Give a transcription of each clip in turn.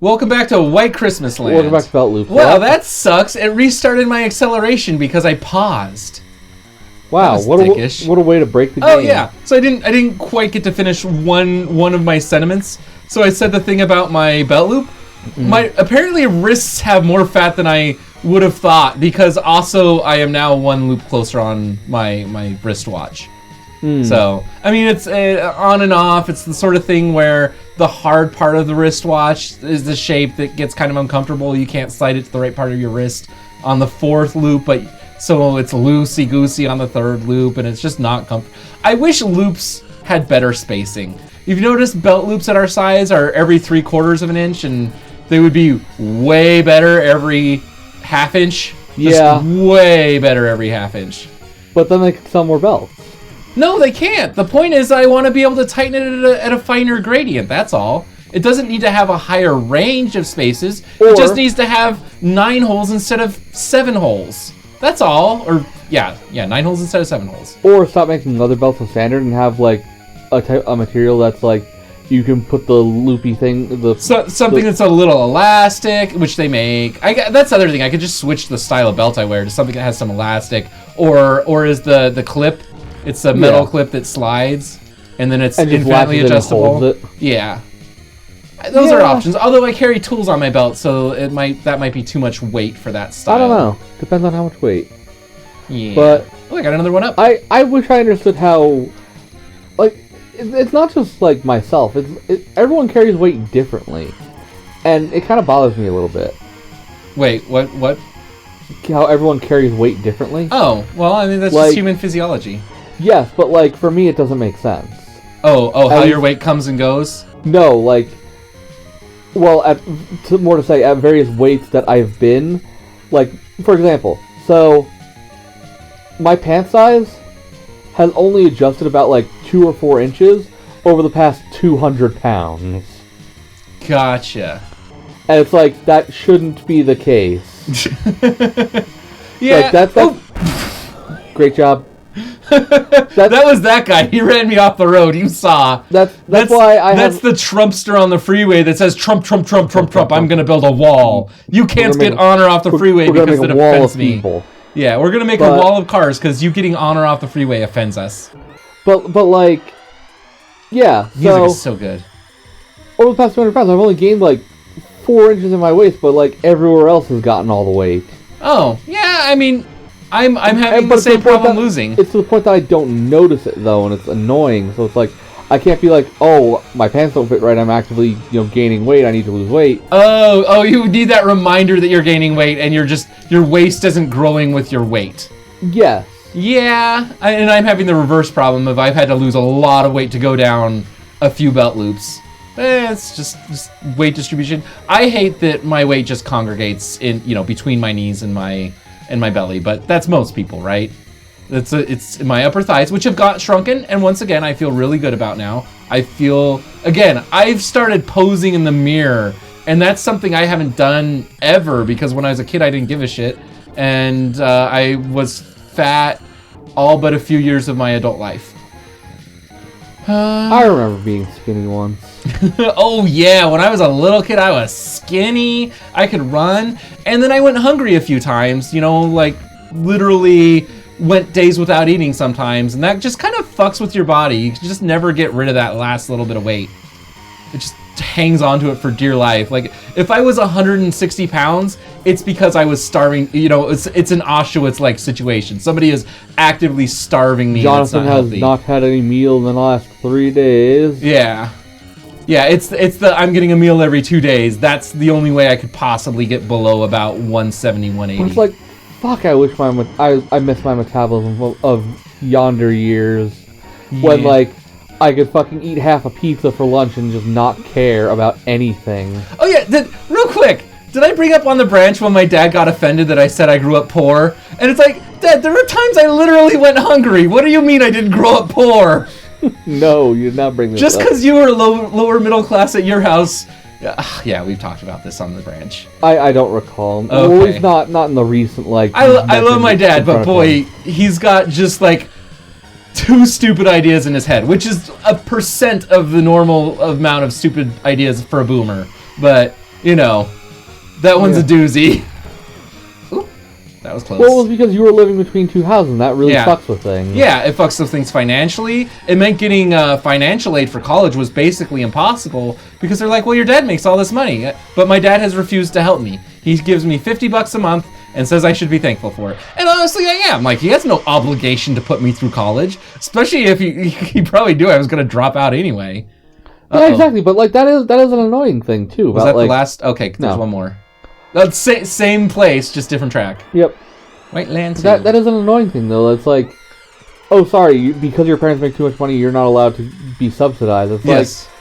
Welcome back to White Christmas Land. Welcome back to Belt Loop. Wow, that sucks. It restarted my acceleration because I paused. Wow, what a way to break the game. Oh yeah. So I didn't quite get to finish one of my sentiments. So I said the thing about my belt loop. Mm-hmm. My apparently wrists have more fat than I would have thought, because also I am now one loop closer on my wristwatch. So, I mean, it's on and off. It's the sort of thing where the hard part of the wristwatch is the shape that gets kind of uncomfortable. You can't slide it to the right part of your wrist on the fourth loop, but so it's loosey-goosey on the third loop, and it's just not comfortable. I wish loops had better spacing. You've noticed belt loops at our size are every 3/4 of an inch, and they would be way better every half inch. Just way better every half inch. But then they could sell more belts. No, they can't. The point is I want to be able to tighten it at a finer gradient, that's all. It doesn't need to have a higher range of spaces. It just needs to have 9 holes instead of 7 holes. That's all. Or, yeah, 9 holes instead of 7 holes. Or stop making leather belts a standard and have, like, a material that's, like, you can put the loopy thing... something that's a little elastic, which they make. That's the other thing. I could just switch the style of belt I wear to something that has some elastic. Or is the clip... It's a metal clip that slides, and then it's infinitely adjustable. Yeah, those are options. Although I carry tools on my belt, so that might be too much weight for that style. I don't know. Depends on how much weight. Yeah. But I got another one up. I wish I understood how. Like, it's not just like myself. Everyone carries weight differently, and it kind of bothers me a little bit. Wait, what? How everyone carries weight differently? Oh, well, I mean that's just human physiology. Yes, but, like, for me, it doesn't make sense. Oh, how your weight comes and goes? No, like, well, at various weights that I've been, like, for example, so, my pant size has only adjusted about, like, 2 or 4 inches over the past 200 pounds. Gotcha. And it's like, that shouldn't be the case. Yeah. Like, that's great job. That was that guy. He ran me off the road. You saw. That's why that's the Trumpster on the freeway that says Trump, Trump, Trump, Trump, Trump. I'm gonna build a wall. You can't get on or off the freeway because it offends me. People. Yeah, we're gonna make a wall of cars because you getting on or off the freeway offends us. But like, yeah. Music is so good. Over the past 200 pounds, I've only gained like 4 inches in my waist, but like everywhere else has gotten all the weight. Oh yeah, I mean. I'm having the same problem losing. It's to the point that I don't notice it though, and it's annoying. So it's like I can't be like, oh, my pants don't fit right. I'm actively, gaining weight. I need to lose weight. Oh, you need that reminder that you're gaining weight, and your waist isn't growing with your weight. Yes. Yeah, and I'm having the reverse problem of I've had to lose a lot of weight to go down a few belt loops. It's just weight distribution. I hate that my weight just congregates in between my knees and my belly, but that's most people, right? It's my upper thighs, which have got shrunken, and once again, I feel really good about now. I've started posing in the mirror, and that's something I haven't done ever, because when I was a kid, I didn't give a shit, and I was fat all but a few years of my adult life. I remember being skinny once. Oh yeah, when I was a little kid, I was skinny. I could run, and then I went hungry a few times. Like literally went days without eating sometimes, and that just kind of fucks with your body. You just never get rid of that last little bit of weight. It just hangs on to it for dear life. Like if I was 160 pounds, it's because I was starving. It's an Auschwitz-like situation. Somebody is actively starving me. Jonathan has not had any meal in the last 3 days. Yeah, it's the I'm getting a meal every 2 days. That's the only way I could possibly get below about 170, 180. It's like, fuck, I wish I miss my metabolism of yonder years. Yeah. When, like, I could fucking eat half a pizza for lunch and just not care about anything. Oh yeah, real quick, did I bring up on the branch when my dad got offended that I said I grew up poor? And it's like, Dad, there were times I literally went hungry. What do you mean I didn't grow up poor? No, you did not bring this up. Just because you were lower middle class at your house. Yeah, we've talked about this on the branch. I don't recall. Okay. Well, he's not in the recent, like... I love my dad, but boy, he's got just, like, 2 stupid ideas in his head, which is 1% of the normal amount of stupid ideas for a boomer. But you know, that one's a doozy. Oop, that was close. Well, it was because you were living between two houses, and that really fucks with things. Yeah, it fucks with things financially. It meant getting financial aid for college was basically impossible because they're like, well, your dad makes all this money. But my dad has refused to help me. He gives me $50 a month and says I should be thankful for it. And honestly, I am. Like, he has no obligation to put me through college, especially if he probably knew I was going to drop out anyway. Yeah, exactly. But like that is an annoying thing too. Was that the last? Okay, there's one more. That's same place, just different track. Yep. White Land 2. That is an annoying thing though. It's like, oh, sorry, because your parents make too much money, you're not allowed to be subsidized. It's like,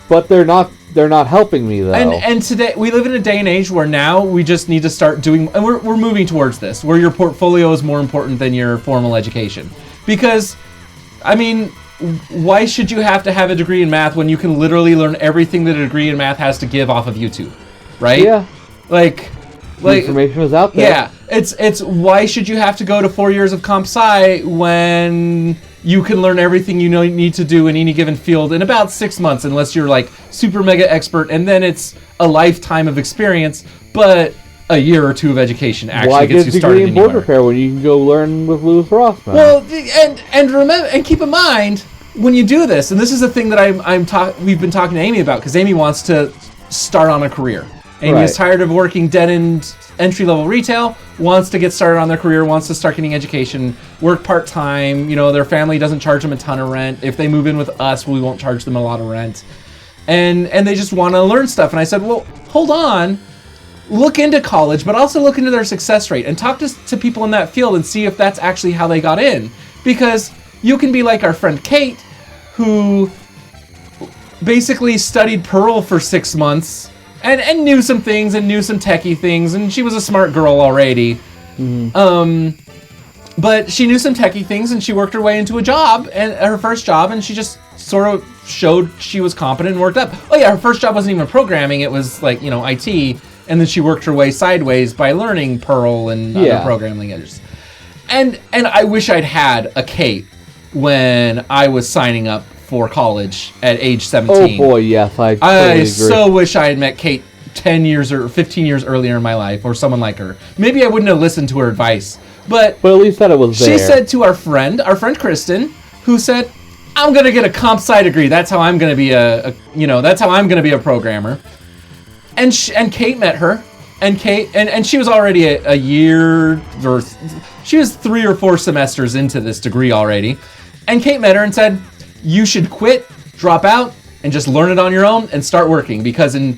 but they're not helping me though. And today we live in a day and age where now we just need to start doing, and we're moving towards this, where your portfolio is more important than your formal education. Because, I mean, why should you have to have a degree in math when you can literally learn everything that a degree in math has to give off of YouTube, right? Yeah. Like the information is out there. Yeah, it's why should you have to go to 4 years of comp sci when you can learn everything you need to do in any given field in about 6 months, unless you're like super mega expert, and then it's a lifetime of experience, but a year or two of education actually gets you started anywhere. Why get a degree in board repair when you can go learn with Lewis Ross, man? Well, and remember, and keep in mind when you do this, and this is the thing that we've been talking to Amy about, because Amy wants to start on a career. Amy is tired of working dead-end entry-level retail, wants to get started on their career, wants to start getting education, work part-time, their family doesn't charge them a ton of rent. If they move in with us, we won't charge them a lot of rent. And they just want to learn stuff. And I said, well, hold on. Look into college, but also look into their success rate and talk to people in that field and see if that's actually how they got in. Because you can be like our friend Kate, who basically studied Perl for 6 months and knew some things and knew some techie things, and she was a smart girl already. Mm-hmm. But she knew some techie things, and she worked her way into a job, and her first job, and she just sort of showed she was competent and worked up. Oh yeah, her first job wasn't even programming, it was like, IT, and then she worked her way sideways by learning Perl and other programming languages. And I wish I'd had a Kate when I was signing up for college at age 17. Oh boy, yes, I totally agree. So wish I had met Kate 10 years or 15 years earlier in my life, or someone like her. Maybe I wouldn't have listened to her advice, but at least that it was there. She said to our friend Kristen, who said, "I'm gonna get a comp sci degree. That's how I'm gonna be that's how I'm gonna be a programmer." And Kate met her, and Kate and she was already a year, or she was 3 or 4 semesters into this degree already, and Kate met her and said, you should quit, drop out, and just learn it on your own and start working, because in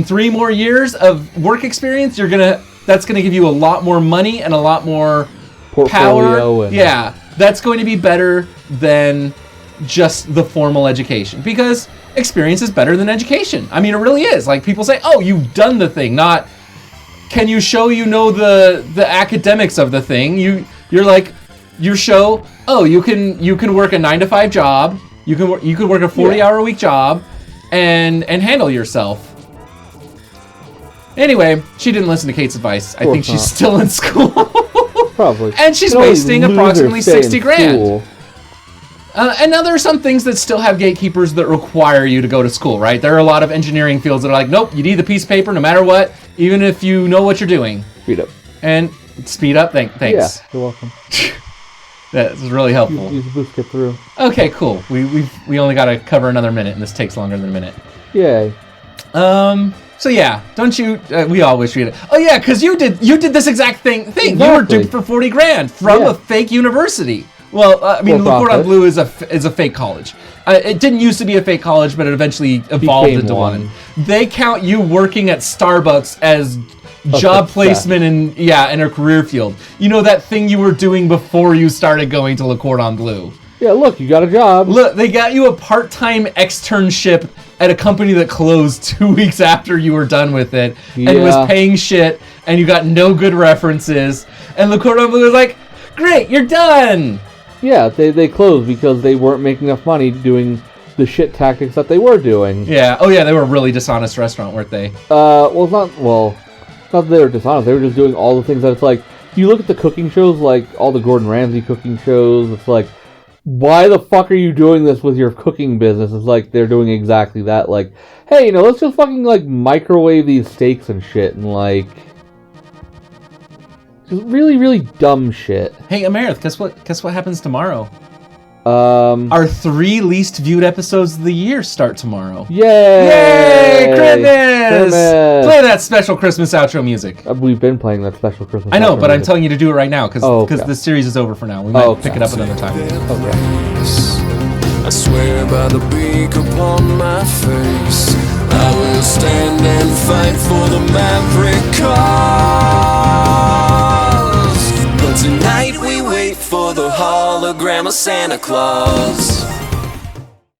3 more years of work experience, that's gonna give you a lot more money and a lot more portfolio power. Yeah, that's going to be better than just the formal education, because experience is better than education. I mean, it really is. Like, people say, oh, you've done the thing, not can you show the academics of the thing. You're like, you show, oh, you can work a 9-to-5 job, you can work a 40-hour-a-week job, and handle yourself. Anyway, she didn't listen to Kate's advice. I think she's still in school. Probably. And she's wasting approximately $60,000. And now there are some things that still have gatekeepers that require you to go to school, right? There are a lot of engineering fields that are like, nope, you need the piece of paper no matter what, even if you know what you're doing. Speed up. And speed up, thanks. Yeah, you're welcome. That's really helpful. Use the boost get through. Okay, cool. We only got to cover another minute, and this takes longer than a minute. Yay. So yeah, don't you? We all wish we had. Oh yeah, because you did this exact thing. Exactly. You were duped for $40,000 from a fake university. Well, I mean, Le Cordon Bleu is a fake college. It didn't used to be a fake college, but it eventually evolved into one. They count you working at Starbucks as job placement in a career field. You know, that thing you were doing before you started going to Le Cordon Bleu. Yeah, look, you got a job. Look, they got you a part-time externship at a company that closed 2 weeks after you were done with it, and was paying shit, and you got no good references. And Le Cordon Bleu was like, great, you're done. Yeah, they closed because they weren't making enough money doing the shit tactics that they were doing. Yeah. Oh yeah, they were a really dishonest restaurant, weren't they? Not that they were dishonest. They were just doing all the things that it's like. You look at the cooking shows, like all the Gordon Ramsay cooking shows. It's like why the fuck are you doing this with your cooking business? It's like they're doing exactly that. Like, hey, you know, let's just fucking like microwave these steaks and shit, and like, just really, really dumb shit. Hey, Amarith, guess what happens tomorrow? Our 3 least viewed episodes of the year start tomorrow. Yay! Yay! Christmas! Christmas! Play that special Christmas outro music. We've been playing that special Christmas. I know, outro but I'm music. telling you to do it right now because okay. the series is over for now. We might pick it up another time. Okay. I swear by the beak upon my face, I will stand and fight for the maverick cause. But tonight we wait for the hologram of Santa Claus.